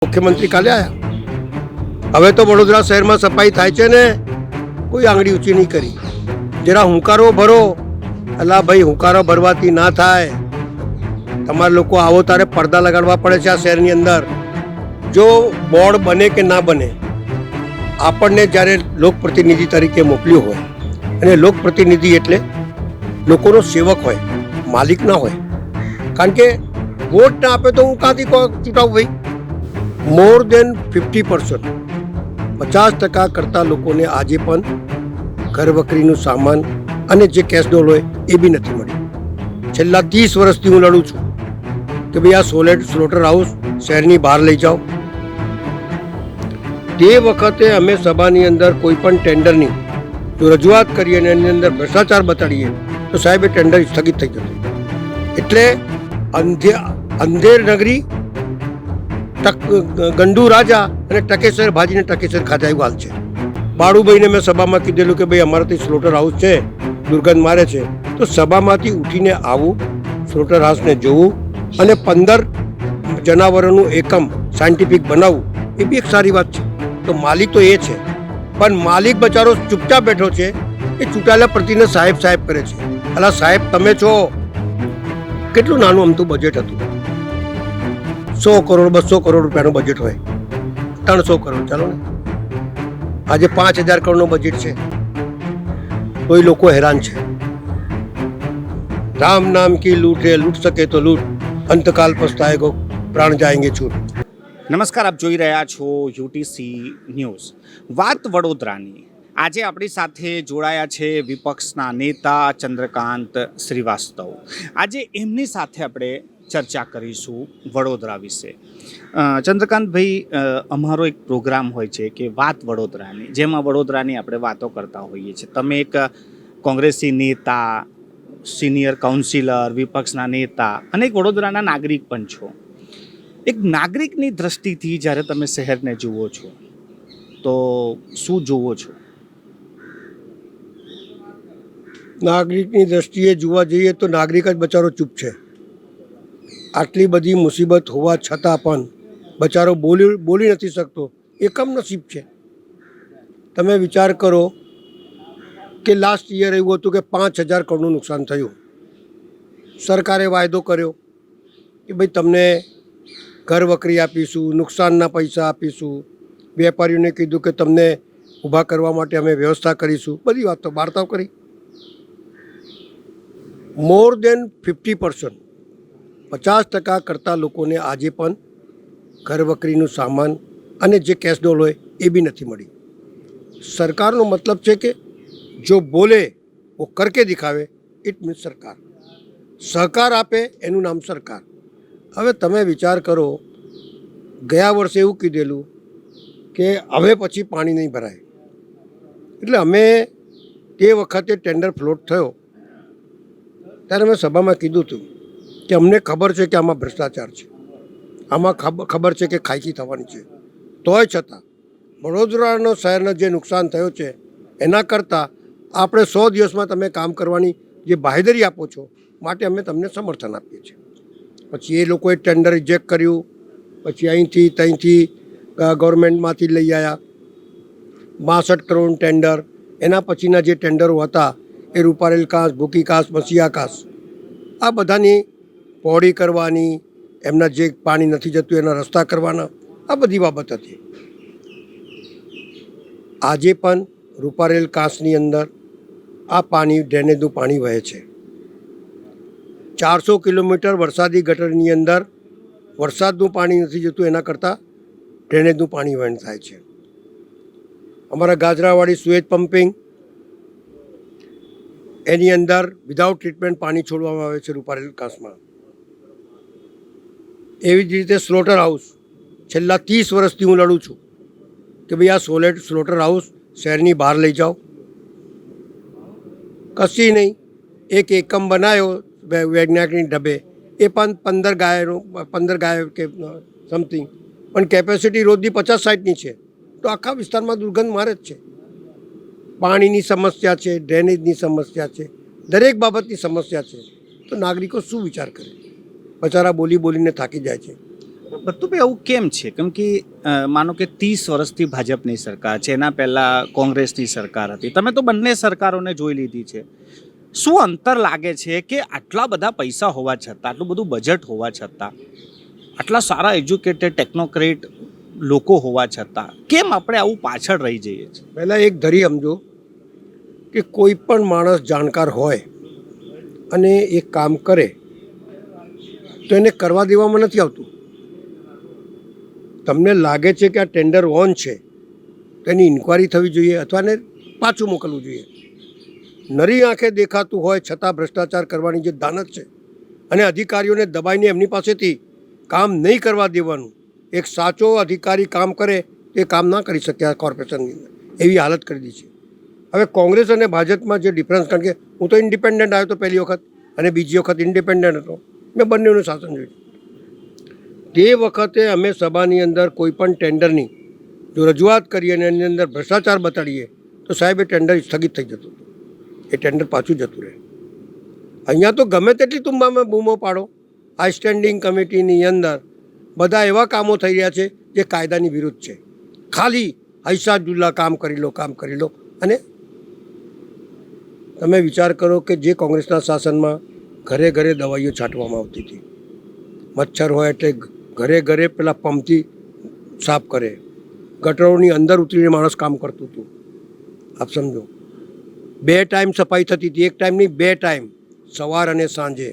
મુખ્યમંત્રી કાલે આવ્યા. હવે તો વડોદરા શહેરમાં સફાઈ થાય છે ને, કોઈ આંગળી ઊંચી નહીં કરી. જરા હુંકારો ભરો. અલા ભાઈ, હુંકારો ભરવાથી ના થાય. તમારે લોકો આવો તારે પડદા લગાડવા પડે છે આ શહેરની અંદર. જો બોર્ડ બને કે ના બને, આપણને જ્યારે લોકપ્રતિનિધિ તરીકે મોકલ્યો હોય, અને લોકપ્રતિનિધિ એટલે લોકોનો સેવક હોય, માલિક ના હોય. કારણ કે વોટ ના આપે તો હું ક્યાંથી ચૂંટાવું ભાઈ? મોર દેન 50%, 50% કરતાં લોકોને આજે પણ ઘર વકરીનું સામાન અને જે કેશ ડોલ હોય એ બી નથી મળ્યું. છેલ્લા 30 વર્ષથી હું લડું છું કે ભાઈ આ સ્લોટર હાઉસ શહેરની બહાર લઈ જાઓ. તે વખતે અમે સભાની અંદર કોઈ પણ ટેન્ડરની જો રજૂઆત કરીએ અને એની અંદર ભ્રષ્ટાચાર બતાડીએ તો સાહેબ એ ટેન્ડર સ્થગિત થઈ જતું. એટલે અંધેર નગરી, ગંડુ રાજા અને ટકેસર ભાજીને ટકેસર ખાધા એવું હાલ છે. બાળુભાઈને મેં સભામાં કીધેલું કે ભાઈ અમારાથી સ્લોટર હાઉસ છે, દુર્ગંધ મારે છે, તો સભામાંથી ઉઠીને આવું, સ્લોટર હાઉસને જોવું અને 15 જનાવરોનું એકમ સાયન્ટિફિક બનાવવું એ બી એક સારી વાત છે. તો માલિક તો એ છે, પણ માલિક બચારો ચૂપચાપ બેઠો છે. એ ચૂંટાયેલા પ્રતિને સાહેબ સાહેબ કરે છે. અલા સાહેબ તમે છો. કેટલું નાનું અમતું બજેટ હતું, 100 કરોડ 200 કરોડ રૂપિયાનું બજેટ હોય, 300 કરોડ ચાલો ને, આજે 5000 કરોડનું બજેટ છે, તોય લોકો હેરાન છે. રામ નામ કી લૂટ હે, લૂટ સકે તો લૂટ, અંતકાલ પછતાએગો પ્રાણ જાએંગે છૂટ. નમસ્કાર, આપ જોઈ રહ્યા છો યુટીસી ન્યૂઝ. વાત વડોદરાની. આજે આપણી સાથે જોડાયા છે વિપક્ષના નેતા ચંદ્રકાંત શ્રીવાસ્તવ. આજે એમની સાથે આપણે ચર્ચા કરીશું વડોદરા વિશે. ચંદ્રકાંતભાઈ, અમારો એક પ્રોગ્રામ હોય છે કે વાત વડોદરાની, જેમાં વડોદરાની આપણે વાતો કરતા હોઈએ છીએ. તમે એક કોંગ્રેસી નેતા, સિનિયર કાઉન્સિલર, વિપક્ષના નેતા અને એક વડોદરાના નાગરિક પણ છો. એક નાગરિકની દ્રષ્ટિથી જ્યારે તમે શહેરને જુઓ છો તો શું જુઓ છો? નાગરિકની દ્રષ્ટિએ જોવા જઈએ તો નાગરિક જ બચારો ચૂપ છે. આટલી બધી મુસીબત હોવા છતાં પણ બચારો બોલી નથી શકતો. એ કમનસીબ છે. તમે વિચાર કરો કે લાસ્ટ યર એવું હતું કે 5000 કરોડનું નુકસાન થયું. સરકારે વાયદો કર્યો કે ભાઈ તમને ઘર વકરી આપીશું, નુકસાનના પૈસા આપીશું. વેપારીઓને કીધું કે તમને ઊભા કરવા માટે અમે વ્યવસ્થા કરીશું. બધી વાતો વાર્તાઓ કરી. મોર દેન 50%, 50% કરતાં લોકોને આજે પણ ઘર વકરીનું સામાન અને જે કેશ ડોલ હોય એ બી નથી મળી. સરકારનો મતલબ છે કે જો બોલે વો કરકે દિખાવે, ઇટ મીન્સ સરકાર. સહકાર આપે એનું નામ સરકાર. હવે તમે વિચાર કરો, ગયા વર્ષે એવું કીધેલું કે હવે પછી પાણી નહીં ભરાય. એટલે અમે તે વખતે ટેન્ડર ફ્લોટ થયો ત્યારે મેં સભામાં કીધું હતું કે અમને ખબર છે કે આમાં ભ્રષ્ટાચાર છે, આમાં ખબર છે કે ખાયકી થવાની છે. તોય છતાં વડોદરાનો શહેરનો જે નુકસાન થયો છે એના કરતાં આપણે 100 દિવસમાં તમે કામ કરવાની જે બાંહેધરી આપો છો માટે અમે તમને સમર્થન આપીએ છીએ. પછી એ લોકોએ ટેન્ડર રિજેક્ટ કર્યું. પછી અહીંથી ત્યાંથી ગવર્મેન્ટમાંથી લઈ આવ્યા 62 કરોડનું ટેન્ડર. એના પછીના જે ટેન્ડરો હતા એ રૂપારેલ કાંસ, ભૂકી કાંસ, મસીહા કાંસ, આ બધાની પહોળી કરવાની, એમના જે પાણી નથી જતું એના રસ્તા કરવાના, આ બધી બાબત હતી. આજે પણ રૂપારેલ કાંસની અંદર આ પાણી, ડ્રેનેજનું પાણી વહે છે. 400 કિલોમીટર વરસાદી ગટરની અંદર વરસાદનું પાણી નથી જતું, એના કરતાં ડ્રેનેજનું પાણી વહેણ થાય છે. અમારા ગાજરાવાડી સુએજ પમ્પિંગ, એની અંદર વિધાઉટ ટ્રીટમેન્ટ પાણી છોડવામાં આવે છે રૂપારેલ કાંસમાં. એવી જ રીતે સ્લોટર હાઉસ, છેલ્લા 30 વર્ષથી હું લડું છું કે ભાઈ આ સ્લોટર હાઉસ શહેરની બહાર લઈ જાઓ. કશી નહીં. એક એકમ બનાવ્યો વૈજ્ઞાનિકની ઢબે, એ પણ 15 ગાયો કે સમથિંગ, પણ કેપેસિટી રોજની 50-60ની છે. તો આખા વિસ્તારમાં દુર્ગંધ મારે જ છે. પાણીની સમસ્યા છે, ડ્રેનેજની સમસ્યા છે, દરેક બાબતની સમસ્યા છે. તો નાગરિકો શું વિચાર કરે? બચારા બોલીને થાકી જાય છે. ભટ્ટુભાઈ આવું કેમ છે? કેમ કે માનો કે 30 વર્ષથી ભાજપની સરકાર છે, એના પહેલાં કોંગ્રેસની સરકાર હતી, તમે તો બંને સરકારોને જોઈ લીધી છે. શું અંતર લાગે છે કે આટલા બધા પૈસા હોવા છતાં, આટલું બધું બજેટ હોવા છતાં, આટલા સારા એજ્યુકેટેડ ટેકનોક્રેટ લોકો હોવા છતાં કેમ આપણે આવું પાછળ રહી જઈએ છીએ? પહેલાં એક ધરી સમજો કે કોઈ પણ માણસ જાણકાર હોય અને એક કામ કરે તો એને કરવા દેવામાં નથી આવતું. તમને લાગે છે કે આ ટેન્ડર ઓન છે તો એની ઇન્ક્વાયરી થવી જોઈએ અથવા એને પાછું મોકલવું જોઈએ. નરી આંખે દેખાતું હોય છતાં ભ્રષ્ટાચાર કરવાની જે દાનત છે અને અધિકારીઓને દબાઈને એમની પાસેથી કામ નહીં કરવા દેવાનું. એક સાચો અધિકારી કામ કરે તે કામ ના કરી શકે આ કોર્પોરેશનની અંદર, એવી હાલત કરી દીધી છે. હવે કોંગ્રેસ અને ભાજપમાં જે ડિફરન્સ, કારણ કે હું તો ઇન્ડિપેન્ડન્ટ આવ્યો હતો પહેલી વખત અને બીજી વખત ઇન્ડિપેન્ડન્ટ હતો, મેં બંનેનું શાસન જોયું. તે વખતે અમે સભાની અંદર કોઈ પણ ટેન્ડરની જો રજૂઆત કરીએ અને એની અંદર ભ્રષ્ટાચાર બતાડીએ તો સાહેબ એ ટેન્ડર સ્થગિત થઈ જતું હતું, એ ટેન્ડર પાછું જતું રહે. અહીંયા તો ગમે તેટલી તુંબામાં બૂમો પાડો, આ સ્ટેન્ડિંગ કમિટીની અંદર બધા એવા કામો થઈ રહ્યા છે જે કાયદાની વિરુદ્ધ છે. ખાલી હૈસા જુલ્લા કામ કરી લો અને તમે વિચાર કરો કે જે કોંગ્રેસના શાસનમાં ઘરે ઘરે દવાઈઓ છાંટવામાં આવતી હતી, મચ્છર હોય એટલે ઘરે ઘરે પેલા પંપથી સાફ કરે, ગટરોની અંદર ઉતરીને માણસ કામ કરતું હતું. આપ સમજો, 2 ટાઈમ સફાઈ થતી હતી, 1 ટાઈમ નહીં 2 ટાઈમ, સવાર અને સાંજે.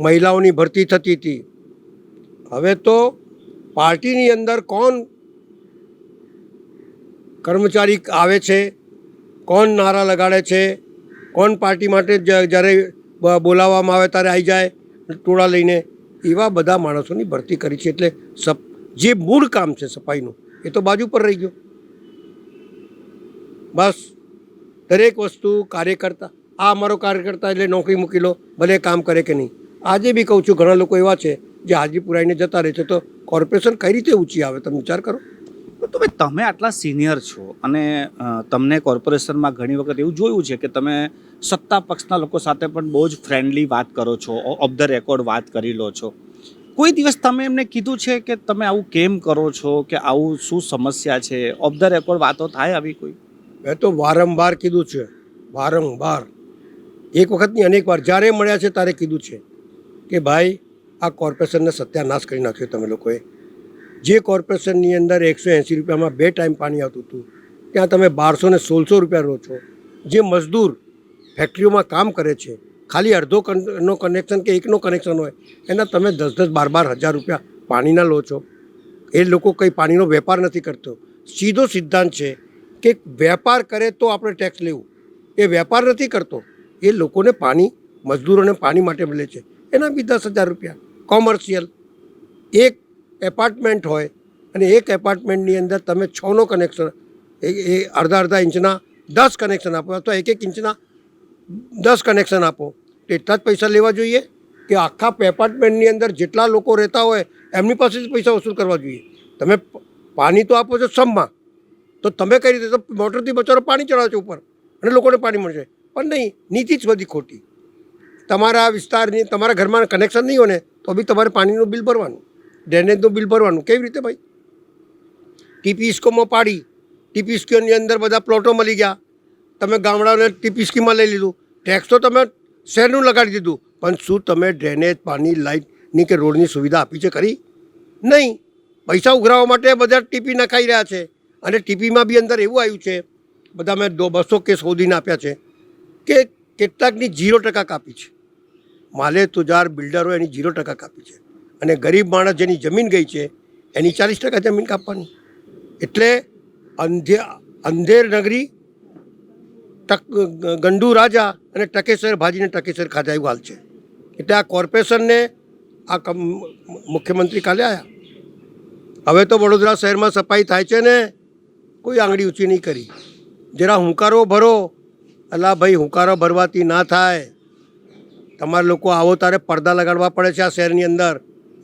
મહિલાઓની ભરતી થતી હતી. હવે તો પાર્ટીની અંદર કોણ કર્મચારી આવે છે, કોણ નારા લગાડે છે, કોણ પાર્ટી માટે જ્યારે બોલાવવામાં આવે ત્યારે આવી જાય ટોળા લઈને, એવા બધા માણસોની ભરતી કરી છે. એટલે જે મૂળ કામ છે સફાઈનું એ તો બાજુ પર રહી ગયો. બસ દરેક વસ્તુ કાર્યકર્તા, આ અમારો કાર્યકર્તા એટલે નોકરી મૂકી લો, ભલે કામ કરે કે નહીં. આજે બી કહું છું, ઘણા લોકો એવા છે જે હાજરી પુરાઈને જતા રહે છે, તો કોર્પોરેશન કઈ રીતે ઊંચી આવે તમે વિચાર કરો. તો ભાઈ તમે આટલા સિનિયર છો અને તમને કોર્પોરેશનમાં ઘણી વખત એવું જોયું છે કે તમે સત્તા પક્ષના લોકો સાથે પણ બહુ જ ફ્રેન્ડલી વાત કરો છો, ઓફ ધ રેકોર્ડ વાત કરી લો છો. કોઈ દિવસ તમે એમને કીધું છે કે તમે આવું કેમ કરો છો, કે આવું શું સમસ્યા છે? ઓફ ધ રેકોર્ડ વાતો થાય આવી કોઈ? મેં તો વારંવાર કીધું છે, વારંવાર, એક વખતની અનેક વાર જ્યારે મળ્યા છે ત્યારે કીધું છે કે ભાઈ આ કોર્પોરેશનને સત્યાનાશ કરી નાખ્યો તમે લોકોએ. જે કોર્પોરેશનની અંદર 180 રૂપિયામાં 2 ટાઈમ પાણી આવતું હતું, ત્યાં તમે 1200 ને 1600 રૂપિયા લો છો. જે મજદૂર ફેક્ટરીઓમાં કામ કરે છે, ખાલી અડધો નો કનેક્શન કે એકનો કનેક્શન હોય, એના તમે 10-10, 12-12 હજાર રૂપિયા પાણીના લો છો. એ લોકો કંઈ પાણીનો વેપાર નથી કરતો. સીધો સિદ્ધાંત છે કે વેપાર કરે તો આપણે ટેક્સ લેવું, એ વેપાર નથી કરતો. એ લોકોને પાણી, મજદૂરોને પાણી માટે મળે છે, એના બી 10,000 રૂપિયા. કોમર્શિયલ એક એપાર્ટમેન્ટ હોય અને એક એપાર્ટમેન્ટની અંદર તમે 6નો કનેક્શન, એ અડધા ઇંચના 10 કનેક્શન આપો અથવા 1 ઇંચના 10 કનેક્શન આપો, તો એટલા જ પૈસા લેવા જોઈએ કે આખા એપાર્ટમેન્ટની અંદર જેટલા લોકો રહેતા હોય એમની પાસેથી પૈસા વસૂલ કરવા જોઈએ? તમે પાણી તો આપો છો સમમાં, તો તમે કઈ રીતે તો મોટરથી બચારો પાણી ચડાવો છો ઉપર અને લોકોને પાણી મળશે? પણ નહીં, નીતિ જ બધી ખોટી. તમારા વિસ્તારની, તમારા ઘરમાં કનેક્શન નહીં હોય ને તો બી તમારે પાણીનું બિલ ભરવાનું, ડ્રેનેજનું બિલ ભરવાનું. કેવી રીતે ભાઈ? ટીપીસ્કોમાં પાડી, ટીપીસ્કોની અંદર બધા પ્લોટો મળી ગયા, તમે ગામડાઓને ટીપીસ્કીમાં લઈ લીધું, ટેક્સ તો તમે શહેરનું લગાડી દીધું, પણ શું તમે ડ્રેનેજ, પાણી, લાઇટની કે રોડની સુવિધા આપી છે ખરી? નહીં. પૈસા ઉઘરાવવા માટે બધા ટીપી નખાઈ રહ્યા છે. અને ટીપીમાં બી અંદર એવું આવ્યું છે, બધા મેં 200 કેસ શોધીને આપ્યા છે કે કેટલાકની 0% કાપી છે. માલે તુજાર બિલ્ડરો એની 0% કાપી છે અને ગરીબ માણસ જેની જમીન ગઈ છે એની 40% જમીન કાપવાની. એટલે અંધેર નગરી, ગંડુ રાજા અને ટકેસર ભાજીને ટકેસર ખાધા એવું હાલ છે. એટલે આ કોર્પોરેશનને આ મુખ્યમંત્રી કાલે આવ્યા, હવે તો વડોદરા શહેરમાં સફાઈ થાય છે ને, કોઈ આંગળી ઊંચી નહીં કરી. જરા હુંકારો ભરો. અલા ભાઈ, હુંકારો ભરવાથી ના થાય. તમારે લોકો આવો ત્યારે પડદા લગાડવા પડે છે આ શહેરની અંદર.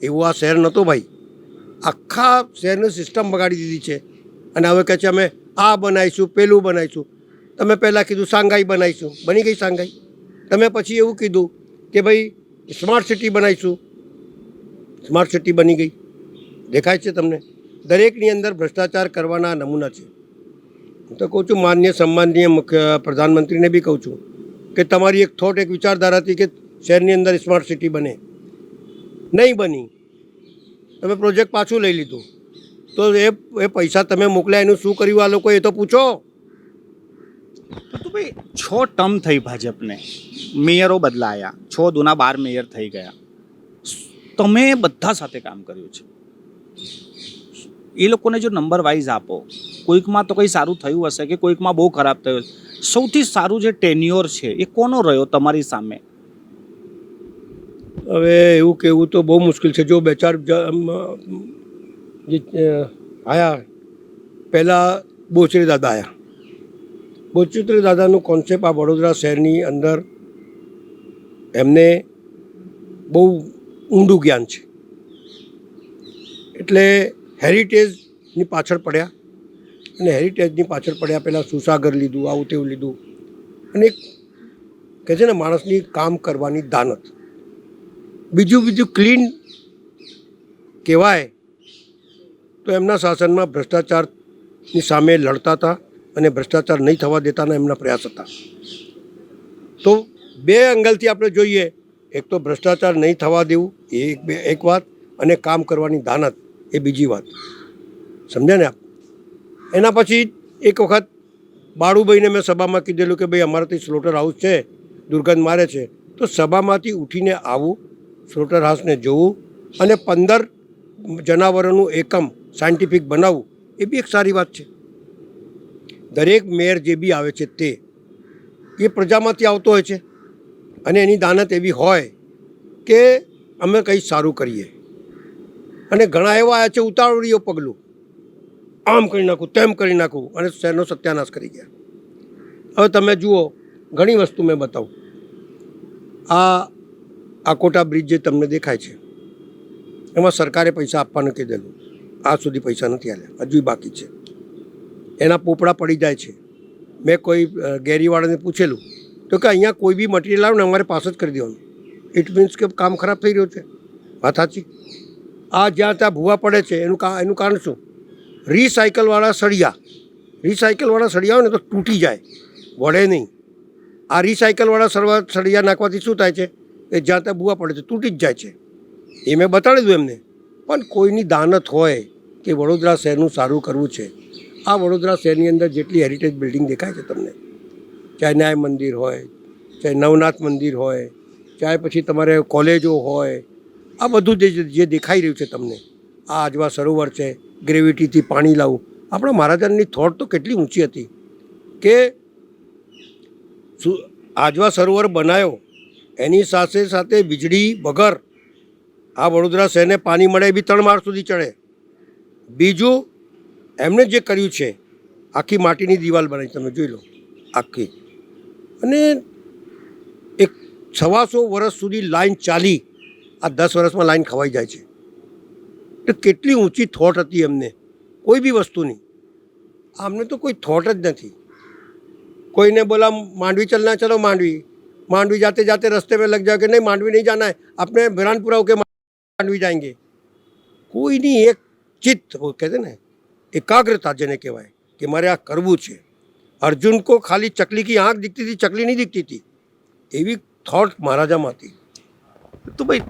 એવું આ શહેર નહોતું ભાઈ. આખા શહેરની સિસ્ટમ બગાડી દીધી છે. અને હવે કહે છે અમે આ બનાવીશું, પેલું બનાવીશું. તમે પહેલાં કીધું શાંઘાઈ બનાવીશું, બની ગઈ શાંઘાઈ. તમે પછી એવું કીધું કે ભાઈ સ્માર્ટ સિટી બનાવીશું, સ્માર્ટ સિટી બની ગઈ. દેખાય છે તમને? દરેકની અંદર ભ્રષ્ટાચાર કરવાના નમૂના છે. હું તો કહું છું, માન્ય સન્માનનીય મુખ્ય પ્રધાનમંત્રીને બી કહું છું કે તમારી એક થોટ, એક વિચારધારા હતી કે શહેરની અંદર સ્માર્ટ સિટી બને, નહીં બની. તમે પ્રોજેક્ટ પાછું લઈ લીધું, તો એ પૈસા તમે મોકલ્યા એનું શું કર્યું આ લોકો, એ તો પૂછો. તો ભાઈ 6 ટર્મ થઈ ભાજપને, મેયરો બદલાયા, 6 દુના 12 મેયર થઈ ગયા. તમે બધા સાથે કામ કર્યું છે, એ લોકોને જો નંબર વાઇઝ આપો, કોઈકમાં તો કંઈ સારું થયું હશે કે કોઈકમાં બહુ ખરાબ થયું હશે. સૌથી સારું જે ટેન્યોર છે એ કોનો રહ્યો તમારી સામે? હવે એવું કહેવું તો બહુ મુશ્કેલ છે. જો બે ચાર જે આયા, પહેલાં બોચરે દાદા આવ્યા. બોચરે દાદાનું કોન્સેપ્ટ આ વડોદરા શહેરની અંદર એમને બહુ ઊંડું જ્ઞાન છે. એટલે હેરિટેજની પાછળ પડ્યા, અને હેરિટેજની પાછળ પડ્યા પહેલાં સુસાગર લીધું, આવું તેવું લીધું, અને એક કહે છે ને માણસની કામ કરવાની દાનત. બીજું ક્લીન કહેવાય તો એમના શાસનમાં ભ્રષ્ટાચારની સામે લડતા હતા અને ભ્રષ્ટાચાર નહીં થવા દેતાના એમના પ્રયાસ હતા. તો બે એંગલથી આપણે જોઈએ, એક તો ભ્રષ્ટાચાર નહીં થવા દેવું એ એક વાત, અને કામ કરવાની દાનત એ બીજી વાત. સમજ્યા ને આપ? એના પછી એક વખત બાળુભાઈને મેં સભામાં કીધેલું કે ભાઈ અમારાથી સ્લોટર હાઉસ છે, દુર્ગંધ મારે છે, તો સભામાંથી ઉઠીને આવું, સ્લોટર હાઉસને જોવું અને 15 જનાવરોનું એકમ સાયન્ટિફિક બનાવવું, એ બી એક સારી વાત છે. દરેક મેયર જે બી આવે છે તે એ પ્રજામાંથી આવતો હોય છે, અને એની દાનત એવી હોય કે અમે કંઈ સારું કરીએ. અને ઘણા એવા આવ્યા છે ઉતાવળીઓ પગલું, આમ કરી નાખું, તેમ કરી નાખું, અને શહેરનો સત્યાનાશ કરી ગયા. હવે તમે જુઓ, ઘણી વસ્તુ મેં બતાવું. આ આકોટા બ્રિજ જે તમને દેખાય છે, એમાં સરકારે પૈસા આપવાનું કીધેલું, આજ સુધી પૈસા નથી આપ્યા, હજુ બાકી છે. એના પોપડા પડી જાય છે. મેં કોઈ ગેરીવાળાને પૂછેલું તો કે અહીંયા કોઈ બી મટીરિયલ આવે ને અમારે પાસ જ કરી દેવાનું. ઇટ મીન્સ કે કામ ખરાબ થઈ રહ્યું છે. વાત સાચી. આ જ્યાં ત્યાં ભૂવા પડે છે એનું કારણ શું? રિસાયકલવાળા સળિયા હોય ને તો તૂટી જાય, વળે નહીં. આ રિસાયકલવાળા સળિયા નાખવાથી શું થાય છે કે જ્યાં ત્યાં ભૂવા પડે છે તૂટી જ જાય છે. એ મેં બતાડી દીધું એમને. પણ કોઈની દાનત હોય કે વડોદરા શહેરનું સારું કરવું છે. આ વડોદરા શહેરની અંદર જેટલી હેરિટેજ બિલ્ડિંગ દેખાય છે તમને, ચાહે ન્યાય મંદિર હોય, ચાહે નવનાથ મંદિર હોય, ચાહે પછી તમારે કોલેજો હોય, આ બધું જે દેખાઈ રહ્યું છે તમને, આ આજવા સરોવર છે, ગ્રેવિટીથી પાણી લાવવું. આપણા મહારાજાની થોટ તો કેટલી ઊંચી હતી કે આજવા સરોવર બનાવ્યો, એની સાથે સાથે વીજળી વગર આ વડોદરા શહેરને પાણી મળે એ બી 3 માળ સુધી ચડે. બીજું એમણે જે કર્યું છે, આખી માટીની દિવાલ બનાવી, તમે જોઈ લો આખી, અને એક 125 વર્ષ સુધી લાઈન ચાલી, આ 10 વર્ષમાં લાઈન ખવાઈ જાય છે. તો કેટલી ઊંચી થોટ હતી એમને કોઈ બી વસ્તુની. આમને તો કોઈ થોટ જ નથી. કોઈને બોલા માંડવી ચલના, ચલો માંડવી जाते जाते रास्ते में लग जाओ कि नहीं मांडवी नहीं जाना है, अपने बुरहानपुरा होके मांडवी जाएंगे. કોઈની એક ચિત્ત કહેते ને એકાગ્રતા જેને કહેવાય કે મારે આ કરવું છે. અર્જુન કો ખાલી ચકલી કી આંખ દિખતી હતી, ચકલી નહીં દિખતી હતી, એવી થોટ મહારાજામાં હતી. તો ભાઈ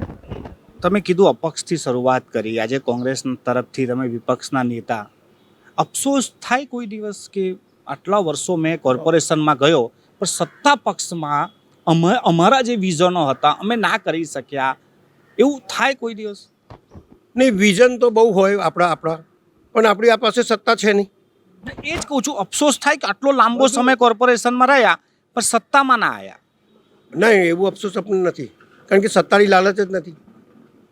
તમે કીધું અપક્ષથી શરૂઆત કરી, આજે કોંગ્રેસ તરફથી તમે વિપક્ષના નેતા, અફસોસ થાય કોઈ દિવસ કે આટલા વર્ષો મેં કોર્પોરેશનમાં ગયો પણ સત્તા પક્ષમાં અમારા જે વિઝનો હતા અમે ના કરી શક્યા, એવું થાય કોઈ દિવસ? નહીં, વિઝન તો બહુ હોય આપણા, પણ આપણી પાસે સત્તા છે નહીં. એ જ કહું છું, અફસોસ થાય કે આટલો લાંબો સમય કોર્પોરેશનમાં રહ્યા પણ સત્તામાં ના આવ્યા. નહીં, એવું અફસોસ આપણને નથી, કારણ કે સત્તાની લાલચ જ નથી.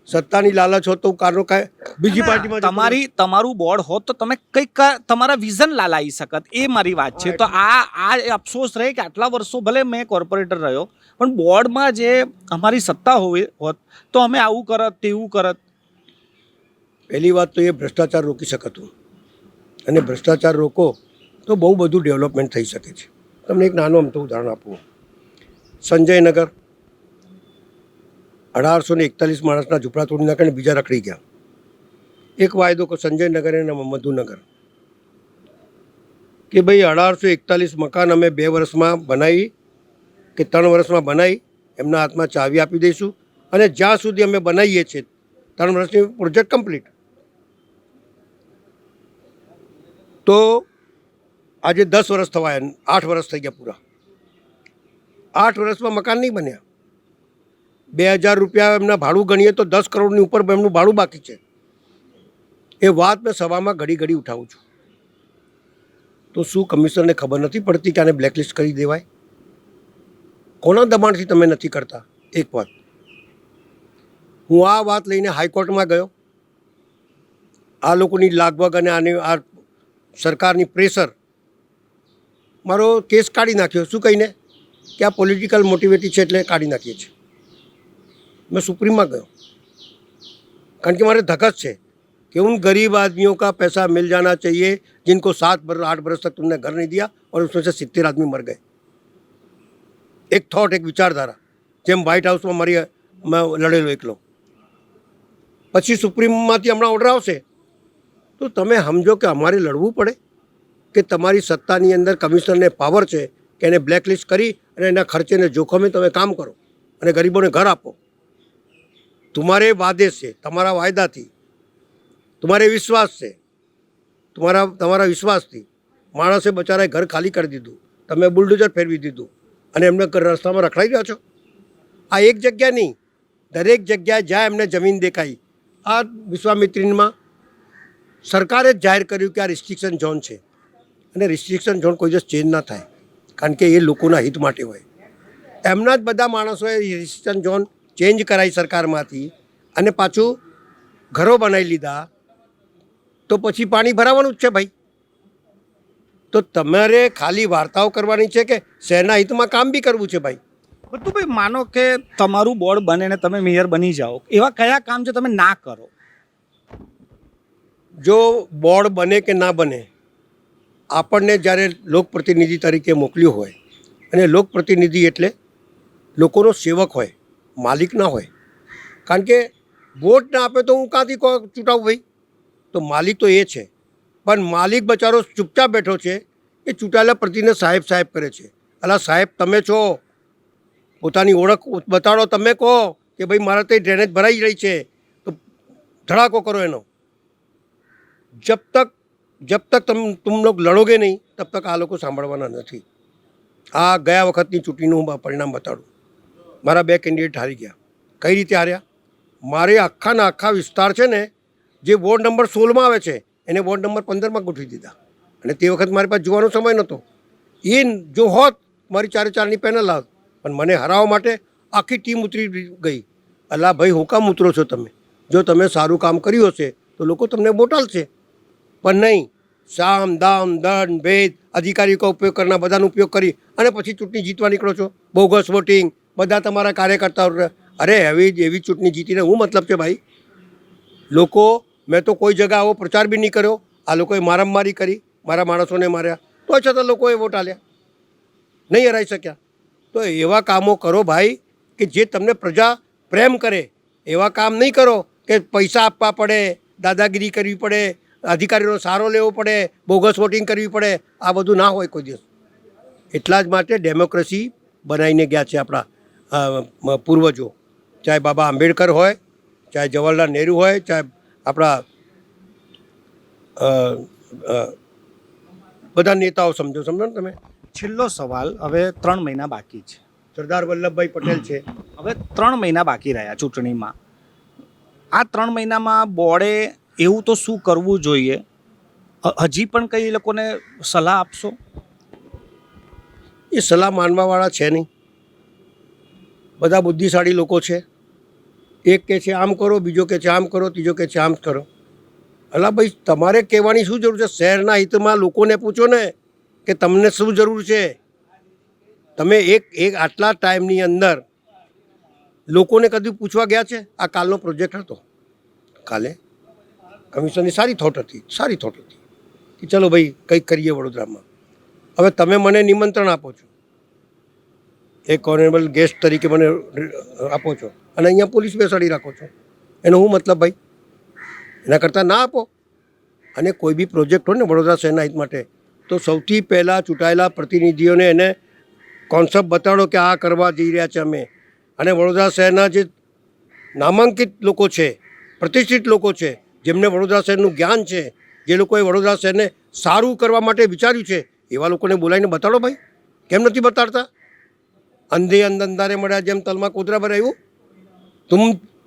સત્તાની લાલચ હોત તો કારનો કાંઈ બીજી પાર્ટીમાં તમારું બોર્ડ હોત તો તમે કંઈક તમારા વિઝન લાલાઈ શકત, એ મારી વાત છે. તો આ અફસોસ રહે કે આટલા વર્ષો ભલે મેં કોર્પોરેટર રહ્યો પણ બોર્ડમાં જે અમારી સત્તા હોત તો અમે આવું કરત તેવું કરત. પહેલી વાત તો એ ભ્રષ્ટાચાર રોકી શકતું, અને ભ્રષ્ટાચાર રોકો તો બહુ બધું ડેવલપમેન્ટ થઈ શકે છે. તમને એક નાનું અમથું ઉદાહરણ આપું. સંજયનગર 1841 માણસના ઝૂંપડા તોડી નાખ્યા અને બીજા રખડી ગયા. એક વાયદો સંજયનગર અને મધુનગર કે ભાઈ 1841 મકાન અમે 2 વર્ષમાં બનાવી કે 3 વર્ષમાં બનાવી એમના હાથમાં ચાવી આપી દઈશું અને જ્યાં સુધી અમે બનાવીએ છીએ 3 વર્ષની પ્રોજેક્ટ કમ્પ્લીટ. તો આજે 10 વર્ષ થવા 8 વર્ષ થઈ ગયા પૂરા. 8 વર્ષમાં મકાન નહીં બન્યા. 2000 રૂપિયા એમના ભાડું ગણીએ તો 10 કરોડની ઉપર એમનું ભાડું બાકી છે. એ વાત મેં સભામાં ઘડી ઘડી ઉઠાવું છું. તો શું કમિશનરને ખબર નથી પડતી કે આને બ્લેકલિસ્ટ કરી દેવાય? કોના દબાણથી તમે નથી કરતા? એક વાત. હું આ વાત લઈને હાઈકોર્ટમાં ગયો. આ લોકોની લાગવગ અને આની આ સરકારની પ્રેશર મારો કેસ કાઢી નાખ્યો. શું કહીને કે આ પોલિટિકલ મોટિવેટી છે એટલે કાઢી નાખીએ છીએ. मैं सुप्रीम में गयो कारण कि हमारे धकस है कि उन गरीब आदमियों का पैसा मिल जाना चाहिए जिनको 7-8 बरस तक तुमने घर नहीं दिया और उसमें से 70 आदमी मर गए. एक थॉट, एक विचारधारा जेम व्हाइट हाउस में मरी लड़ेलो एकलो. પછી સુપ્રીમમાંથી હમણાં ઓર્ડર આવશે તો તમે સમજો કે અમારે લડવું પડે કે તમારી સત્તાની અંદર કમિશનરને પાવર છે કે એને બ્લેકલિસ્ટ કરી અને એના ખર્ચેને જોખમે તમે કામ કરો અને ગરીબોને ઘર આપો. तुम्हारे वादे से, તમારા વાયદાથી, तुम्हारे विश्वास से, તમારા વિશ્વાસથી માણસે બચારાએ ઘર ખાલી કરી દીધું. તમે બુલડોઝર ફેરવી દીધું અને એમને રસ્તામાં રખડાઈ રહ્યા છો. આ એક જગ્યા નહીં, દરેક જગ્યાએ જ્યાં એમને જમીન દેખાઈ. આ વિશ્વામિત્રીમાં સરકારે જ જાહેર કર્યું કે આ રિસ્ટ્રિક્શન ઝોન છે અને રિસ્ટ્રિક્શન ઝોન કોઈ દિવસ ચેન્જ ના થાય કારણ કે એ લોકોના હિત માટે હોય. એમના જ બધા માણસોએ રિસ્ટ્રિક્શન ઝોન ચેન્જ કરાવી સરકારમાંથી અને પાછું ઘરો બનાવી લીધા. તો પછી પાણી ભરાવાનું જ છે ભાઈ. તો તમારે ખાલી વાર્તાઓ કરવાની છે કે શહેરના હિતમાં કામ બી કરવું છે ભાઈ. બધું ભાઈ માનો કે તમારું બોર્ડ બને ને તમે મેયર બની જાઓ, એવા કયા કામ છે તમે ના કરો? જો બોર્ડ બને કે ના બને, આપણને જ્યારે લોકપ્રતિનિધિ તરીકે મોકલ્યું હોય અને લોકપ્રતિનિધિ એટલે લોકોનો સેવક હોય, માલિક ના હોય. કારણ કે વોટ ના આપે તો હું ક્યાંથી ચૂંટાવું ભાઈ? તો માલિક તો એ છે, પણ માલિક બચારો ચૂપચાપ બેઠો છે. એ ચૂંટાયેલા પ્રતિને સાહેબ સાહેબ કરે છે. અલા સાહેબ તમે છો, પોતાની ઓળખ બતાડો. તમે કહો કે ભાઈ મારા તે ડ્રેનેજ ભરાઈ રહી છે તો ધડાકો કરો એનો. જબ તક तुम लोग लड़ोगे नहीं तब तक આ લોકો સાંભળવાના નથી. આ ગયા વખતની ચૂંટણીનું હું પરિણામ બતાડું. મારા 2 કેન્ડિડેટ હારી ગયા. કઈ રીતે હાર્યા? મારે આખાના આખા વિસ્તાર છે ને, જે વોર્ડ નંબર 16માં આવે છે એને વોર્ડ નંબર 15માં ગોઠવી દીધા. અને તે વખત મારી પાસે જોવાનો સમય નહોતો. એ જો હોત મારી 4-4ની પેનલ આવત, પણ મને હરાવવા માટે આખી ટીમ ઉતરી ગઈ. અલા ભાઈ હું કામ ઉતરો છો તમે? જો તમે સારું કામ કર્યું હશે તો લોકો તમને બોટાલશે, પણ નહીં. સામ દામ દંડ ભેદ અધિકારીઓ કા ઉપયોગ કરના, બધાનો ઉપયોગ કરી અને પછી ચૂંટણી જીતવા નીકળો છો. બોગસ વોટિંગ, બધા તમારા કાર્યકર્તાઓ. અરે એવી ચૂંટણી જીતીને હું મતલબ છે ભાઈ? લોકો, મેં તો કોઈ જગ્યા આવો પ્રચાર બી નહીં કર્યો. આ લોકોએ મારામારી કરી, મારા માણસોને માર્યા, તો છતાં લોકોએ વોટ આલ્યા, નહીં હરાઈ શક્યા. તો એવા કામો કરો ભાઈ કે જે તમને પ્રજા પ્રેમ કરે. એવા કામ નહીં કરો કે પૈસા આપવા પડે, દાદાગીરી કરવી પડે, અધિકારીનો સહારો લેવો પડે, બોગસ વોટિંગ કરવી પડે. આ બધું ના હોય કોઈ દિવસ. એટલા જ માટે ડેમોક્રેસી બનાવીને ગયા છે આપણા પૂર્વજો. ચાહે બાબા આંબેડકર હોય, ચાહે જવાહરલાલ નહેરુ હોય, ચાહે આપણા બધા નેતાઓ. સમજો ને તમે. છેલ્લો સવાલ, હવે 3 મહિના બાકી છે. સરદાર વલ્લભભાઈ પટેલ છે. હવે 3 મહિના બાકી રહ્યા ચૂંટણીમાં. આ 3 મહિનામાં બોર્ડે એવું તો શું કરવું જોઈએ? હજી પણ કઈ લોકોને સલાહ આપશો? એ સલાહ માનવાવાળા છે નહીં. બધા બુદ્ધિશાળી લોકો છે. એક કે છે આમ કરો, બીજો કે છે આમ કરો, ત્રીજો કે છે આમ કરો. અલા ભાઈ તમારે કહેવાની શું જરૂર છે? શહેરના હિતમાં લોકોને પૂછો ને કે તમને શું જરૂર છે. તમે એક આટલા ટાઈમની અંદર લોકોને કદી પૂછવા ગયા છે? આ કાલનો પ્રોજેક્ટ હતો. કાલે કમિશનની સારી થોટ હતી કે ચલો ભાઈ કંઈક કરીએ વડોદરામાં. હવે તમે મને નિમંત્રણ આપો છો, એક ઓનરેબલ ગેસ્ટ તરીકે મને આપો છો અને અહીંયા પોલીસ બેસાડી રાખો છો. એનો શું મતલબ ભાઈ? એના કરતાં ના આપો. અને કોઈ બી પ્રોજેક્ટ હોય ને વડોદરા શહેરના હિત માટે તો સૌથી પહેલાં ચૂંટાયેલા પ્રતિનિધિઓને એને કોન્સેપ્ટ બતાડો કે આ કરવા જઈ રહ્યા છે અમે. અને વડોદરા શહેરના જે નામાંકિત લોકો છે, પ્રતિષ્ઠિત લોકો છે, જેમને વડોદરા શહેરનું જ્ઞાન છે, જે લોકોએ વડોદરા શહેરને સારું કરવા માટે વિચાર્યું છે, એવા લોકોને બોલાવીને બતાડો ભાઈ. કેમ નથી બતાડતા? અંધે અંધારે મળ્યા જેમ તલમાં કોતરા ભરાયું.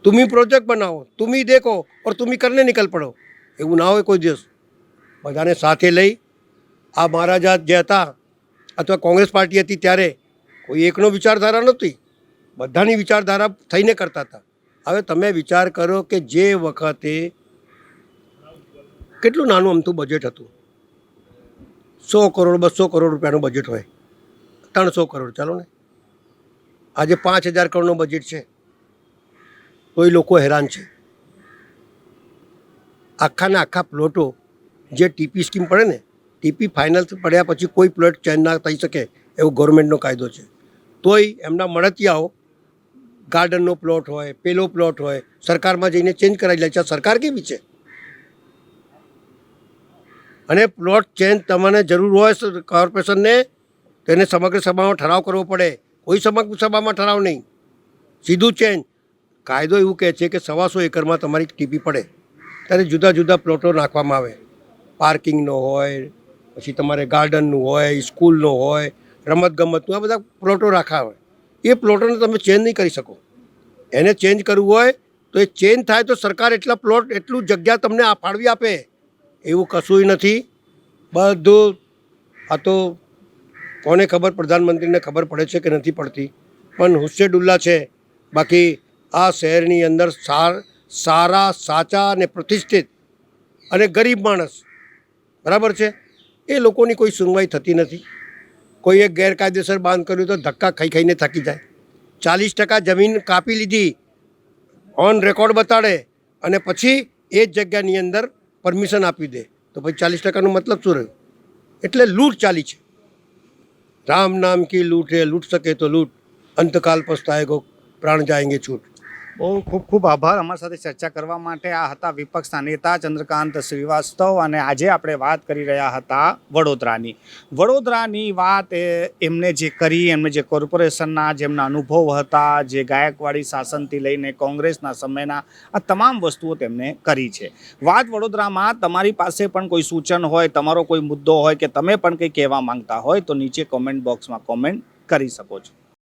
तुम ही प्रोजेक्ट बनाओ, तुम ही देखो और तुम ही करने निकल पड़ो. એવું ના હોય કોઈ દિવસ. બધાને સાથે લઈ આ મહારાજા જે હતા અથવા કોંગ્રેસ પાર્ટી હતી ત્યારે કોઈ એકનો વિચારધારા નહોતી, બધાની વિચારધારા થઈને કરતા હતા. હવે તમે વિચાર કરો કે જે વખતે કેટલું નાનું અમથું બજેટ હતું, 100 કરોડ 200 કરોડ રૂપિયાનું બજેટ હોય, 300 કરોડ ચાલો ને, આજે 5000 કરોડનું બજેટ છે તોય લોકો હેરાન છે. આખાના આખા પ્લોટો જે ટીપી સ્કીમ પડે ને, ટીપી ફાઇનલ પડ્યા પછી કોઈ પ્લોટ ચેન્જ ના થઈ શકે એવો ગવર્મેન્ટનો કાયદો છે. તોય એમના મળતિયાઓ ગાર્ડનનો પ્લોટ હોય, પેલો પ્લોટ હોય, સરકારમાં જઈને ચેન્જ કરાવી લે છે. સરકાર કેવી છે? અને પ્લોટ ચેન્જ તમને જરૂર હોય કોર્પોરેશનને તેને સમગ્ર સભામાં ઠરાવ કરવો પડે. કોઈ સમગ્ર સભામાં ઠરાવ નહીં, સીધું ચેન્જ. કાયદો એવું કહે છે કે 125 એકરમાં તમારી ટીપી પડે ત્યારે જુદા જુદા પ્લોટો નાખવામાં આવે. પાર્કિંગનો હોય, પછી તમારે ગાર્ડનનું હોય, સ્કૂલનો હોય, રમતગમતનું, આ બધા પ્લોટો રાખ્યા હોય. એ પ્લોટોને તમે ચેન્જ નહીં કરી શકો. એને ચેન્જ કરવું હોય તો એ ચેન્જ થાય તો સરકાર એટલા પ્લોટ એટલું જગ્યા તમને ફાળવી આપે. એવું કશું નથી. બધું આ તો કોને ખબર, પ્રધાનમંત્રીને ખબર પડે છે કે નથી પડતી, પણ હુસ્સેડુલ્લા છે. બાકી આ શહેરની અંદર સારા, સાચા અને પ્રતિષ્ઠિત અને ગરીબ માણસ બરાબર છે, એ લોકોની કોઈ સુનવાઈ થતી નથી. કોઈએ ગેરકાયદેસર બાંધ કર્યું તો ધક્કા ખાઈને થાકી જાય. 40% જમીન કાપી લીધી, ઓન રેકોર્ડ બતાડે, અને પછી એ જ જગ્યાની અંદર પરમિશન આપી દે તો પછી 40%નો મતલબ શું રહ્યું? એટલે લૂંટ ચાલી છે. રામ નામ કી લૂંટ હે, લૂંટ શકે તો લૂંટ, અંતકાલ પસ્તાએગો પ્રાણ જાએંગે છૂટ. બહુ ખૂબ ખૂબ આભાર અમારી સાથે ચર્ચા કરવા માટે. આ હતા વિપક્ષના નેતા ચંદ્રકાંત શ્રીવાસ્તવ, અને આજે આપણે વાત કરી રહ્યા હતા વડોદરાની વાત. એમને જે કરી, એમને જે કોર્પોરેશનના જેમના અનુભવ હતા, જે ગાયકવાડી શાસનથી લઈને કોંગ્રેસના સમયના, આ તમામ વસ્તુઓ તેમણે કરી છે. વાત વડોદરામાં તમારી પાસે પણ કોઈ સૂચન હોય, તમારો કોઈ મુદ્દો હોય કે તમે પણ કંઈ કહેવા માંગતા હોય તો નીચે કોમેન્ટ બોક્સમાં કોમેન્ટ કરી શકો છો.